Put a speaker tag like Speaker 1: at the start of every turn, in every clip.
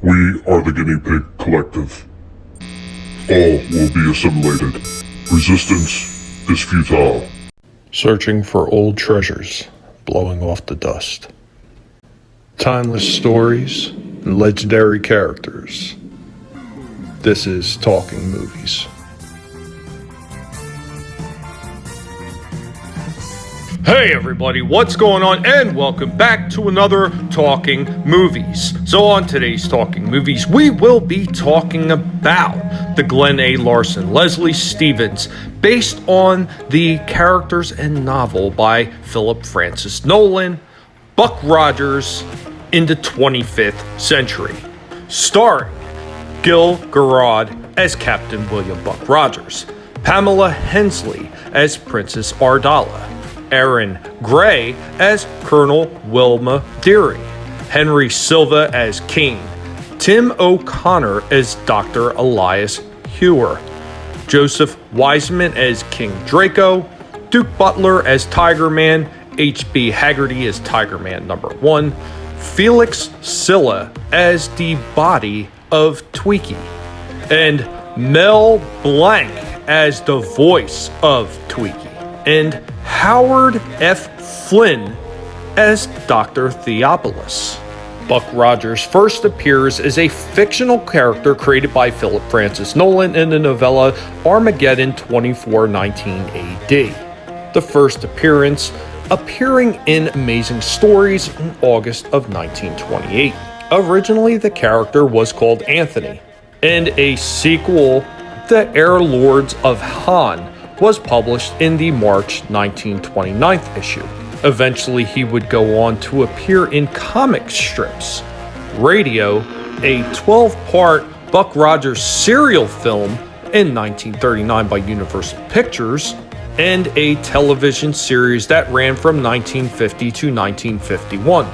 Speaker 1: We are the Guinea Pig Collective. All will be assimilated. Resistance is futile.
Speaker 2: Searching for old treasures, blowing off the dust. Timeless stories and legendary characters. This is Talking Movies. Hey everybody, what's going on? And welcome back to another Talking Movies. So on today's Talking Movies, we will be talking about the Glenn A. Larson, Leslie Stevens, based on the characters and novel by Philip Francis Nolan, Buck Rodgers in the 25th Century, starring Gil Gerard as Captain William Buck Rodgers, Pamela Hensley as Princess Ardala, Aaron Gray as Colonel Wilma Deary, Henry Silva as King, Tim O'Connor as Dr. Elias Hewer, Joseph Wiseman as King Draco, Duke Butler as Tiger Man, H.B. Haggerty as Tiger Man number 1, Felix Silla as the body of Tweaky, and Mel Blanc as the voice of Tweaky, and Howard F. Flynn as Dr. Theopolis. Buck Rodgers first appears as a fictional character created by Philip Francis Nolan in the novella Armageddon 2419 AD. The first appearing in Amazing Stories in August of 1928. Originally, the character was called Anthony, and a sequel, The Air Lords of Han, was published in the March 1929 issue. Eventually, he would go on to appear in comic strips, radio, a 12-part Buck Rodgers serial film in 1939 by Universal Pictures, and a television series that ran from 1950 to 1951.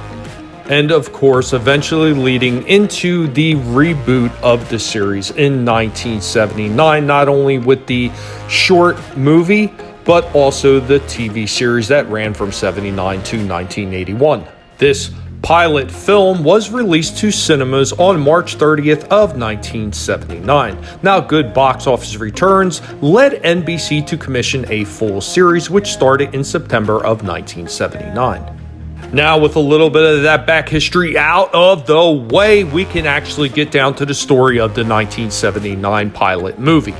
Speaker 2: And of course, eventually leading into the reboot of the series in 1979, not only with the short movie, but also the TV series that ran from 79 to 1981. This pilot film was released to cinemas on March 30th of 1979. Now, good box office returns led NBC to commission a full series, which started in September of 1979. Now, with a little bit of that back history out of the way, we can actually get down to the story of the 1979 pilot movie.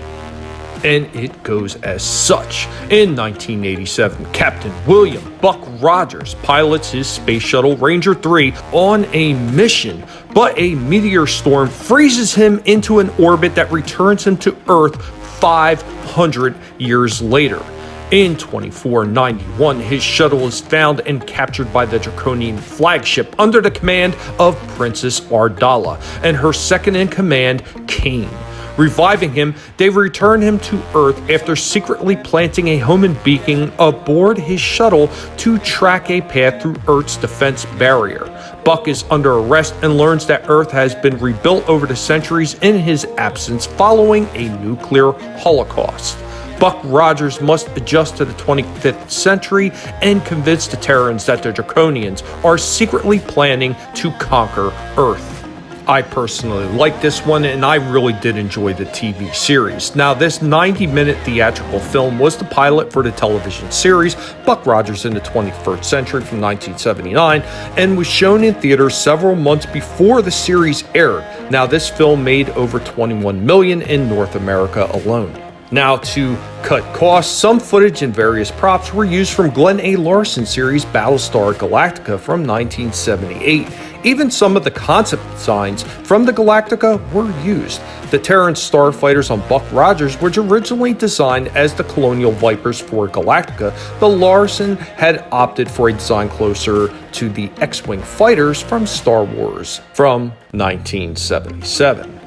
Speaker 2: And it goes as such. In 1987, Captain William Buck Rodgers pilots his Space Shuttle Ranger 3 on a mission, but a meteor storm freezes him into an orbit that returns him to Earth 500 years later. In 2491, his shuttle is found and captured by the Draconian flagship under the command of Princess Ardala and her second-in-command, Kane. Reviving him, they return him to Earth after secretly planting a homing beacon aboard his shuttle to track a path through Earth's defense barrier. Buck is under arrest and learns that Earth has been rebuilt over the centuries in his absence following a nuclear holocaust. Buck Rodgers must adjust to the 25th century and convince the Terrans that the Draconians are secretly planning to conquer Earth. I personally like this one, and I really did enjoy the TV series. Now, this 90-minute theatrical film was the pilot for the television series Buck Rodgers in the 21st Century from 1979 and was shown in theaters several months before the series aired. Now, this film made over $21 million in North America alone. Now, to cut costs, some footage and various props were used from Glenn A. Larson series Battlestar Galactica from 1978. Even some of the concept designs from the Galactica were used. The Terran starfighters on Buck Rodgers were originally designed as the Colonial Vipers for Galactica, but Larson had opted for a design closer to the X-Wing fighters from Star Wars from 1977.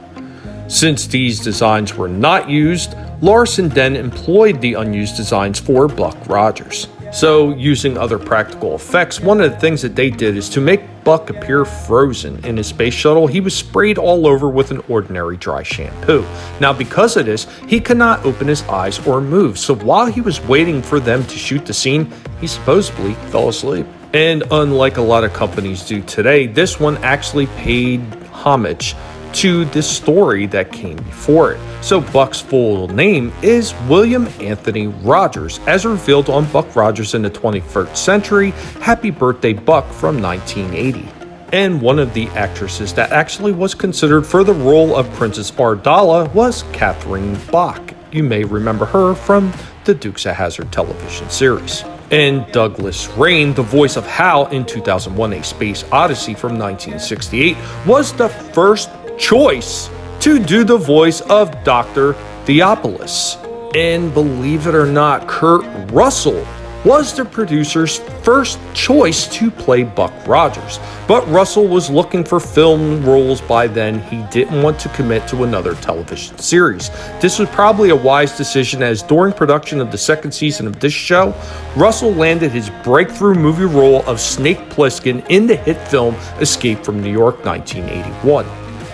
Speaker 2: Since these designs were not used, Larson then employed the unused designs for Buck Rodgers. So, using other practical effects, one of the things that they did is to make Buck appear frozen. In his space shuttle, he was sprayed all over with an ordinary dry shampoo. Now, because of this, he could not open his eyes or move. So while he was waiting for them to shoot the scene, he supposedly fell asleep. And unlike a lot of companies do today, this one actually paid homage to the story that came before it. So Buck's full name is William Anthony Rodgers, as revealed on Buck Rogers in the 21st Century, Happy Birthday Buck from 1980. And one of the actresses that actually was considered for the role of Princess Ardala was Catherine Bach. You may remember her from the Dukes of Hazzard television series. And Douglas Rain, the voice of Hal in 2001: A Space Odyssey from 1968, was the first choice to do the voice of Dr. Theopolis. And believe it or not, Kurt Russell was the producer's first choice to play Buck Rogers. But Russell was looking for film roles by then. He didn't want to commit to another television series. This was probably a wise decision, as during production of the second season of this show, Russell landed his breakthrough movie role of Snake Plissken in the hit film Escape from New York 1981.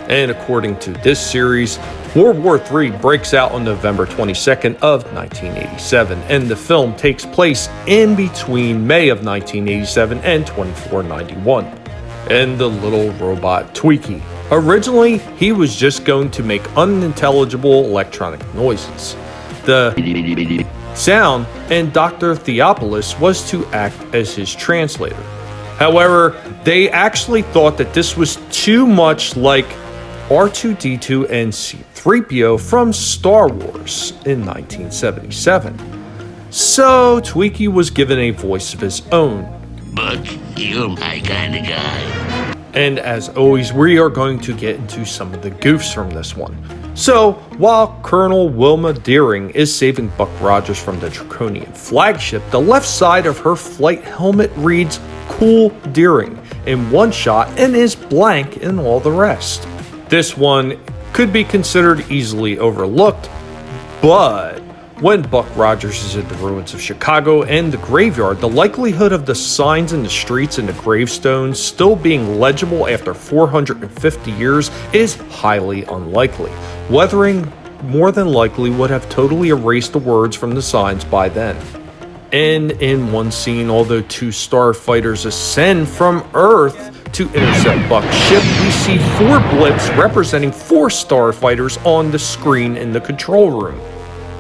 Speaker 2: And according to this series, World War III breaks out on November 22nd of 1987, and the film takes place in between May of 1987 and 2491. And the little robot Tweaky. Originally, he was just going to make unintelligible electronic noises. The sound, and Dr. Theopolis was to act as his translator. However, they actually thought that this was too much like R2-D2 and C-3PO from Star Wars in 1977. So Tweaky was given a voice of his own.
Speaker 3: But you're my kind of guy.
Speaker 2: And as always, we are going to get into some of the goofs from this one. So, while Colonel Wilma Deering is saving Buck Rogers from the Draconian flagship, the left side of her flight helmet reads Cool Deering in one shot and is blank in all the rest. This one could be considered easily overlooked, but when Buck Rogers is in the ruins of Chicago and the graveyard, the likelihood of the signs in the streets and the gravestones still being legible after 450 years is highly unlikely. Weathering more than likely would have totally erased the words from the signs by then. And in one scene, although two starfighters ascend from Earth to intercept Buck's ship, we see 4 blips representing 4 starfighters on the screen in the control room.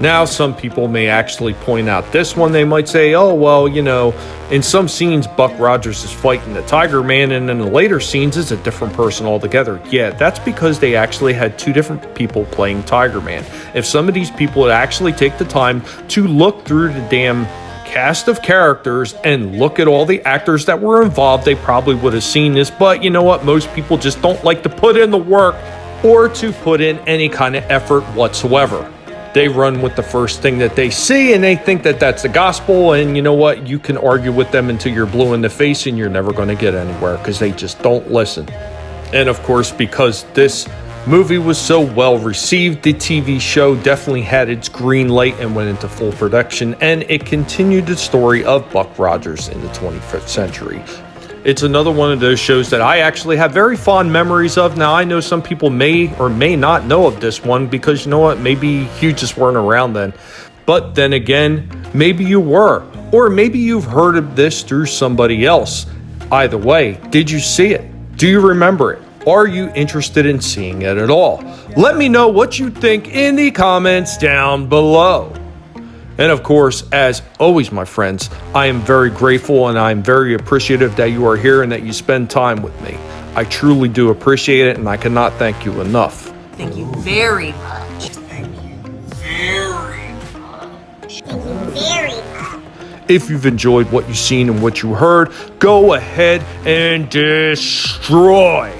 Speaker 2: Now, some people may actually point out this one. They might say, oh, well, you know, in some scenes, Buck Rogers is fighting the Tiger Man, and in the later scenes, it's a different person altogether. Yeah, that's because they actually had 2 different people playing Tiger Man. If some of these people would actually take the time to look through the damn cast of characters and look at all the actors that were involved, they probably would have seen this. But you know what? Most people just don't like to put in the work or to put in any kind of effort whatsoever. They run with the first thing that they see, and they think that that's the gospel. And you know what? You can argue with them until you're blue in the face, and you're never going to get anywhere because they just don't listen. And of course, because this movie was so well received, the TV show definitely had its green light and went into full production, and it continued the story of Buck Rogers in the 25th century. It's another one of those shows that I actually have very fond memories of. Now, I know some people may or may not know of this one because, you know what, maybe you just weren't around then. But then again, maybe you were, or maybe you've heard of this through somebody else. Either way, did you see it? Do you remember it? Are you interested in seeing it at all? Let me know what you think in the comments down below. And of course, as always, my friends, I am very grateful and I'm very appreciative that you are here and that you spend time with me. I truly do appreciate it, and I cannot thank you enough.
Speaker 4: Thank you very much.
Speaker 3: Thank you very much.
Speaker 4: Thank you very much.
Speaker 2: If you've enjoyed what you've seen and what you heard, go ahead and destroy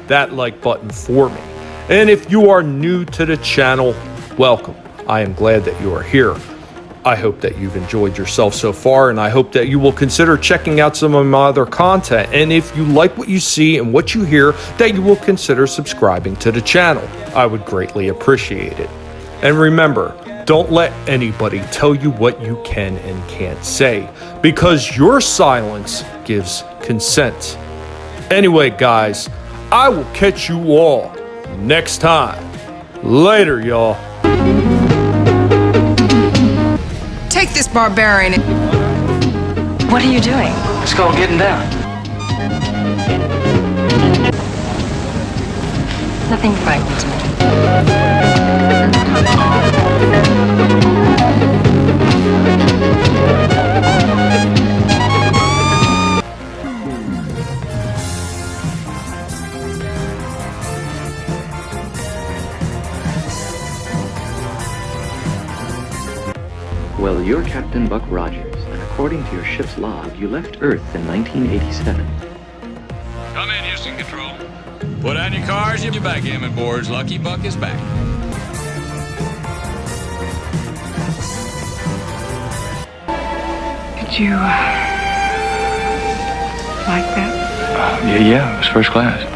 Speaker 2: that like button for me. And if you are new to the channel, welcome. I am glad that you are here. I hope that you've enjoyed yourself so far, and I hope that you will consider checking out some of my other content. And if you like what you see and what you hear, that you will consider subscribing to the channel. I would greatly appreciate it. And remember, don't let anybody tell you what you can and can't say, because your silence gives consent. Anyway, guys, I will catch you all next time. Later, y'all.
Speaker 5: Take this barbarian.
Speaker 6: What are you doing?
Speaker 7: It's called getting down.
Speaker 6: Nothing frightens me.
Speaker 7: Well, you're Captain Buck Rodgers, and according to your ship's log, you left Earth in 1987.
Speaker 8: Come in, Houston Control. Put on your cars, your backgammon boards. Lucky Buck is back.
Speaker 5: Did you like that?
Speaker 9: Yeah, it was first class.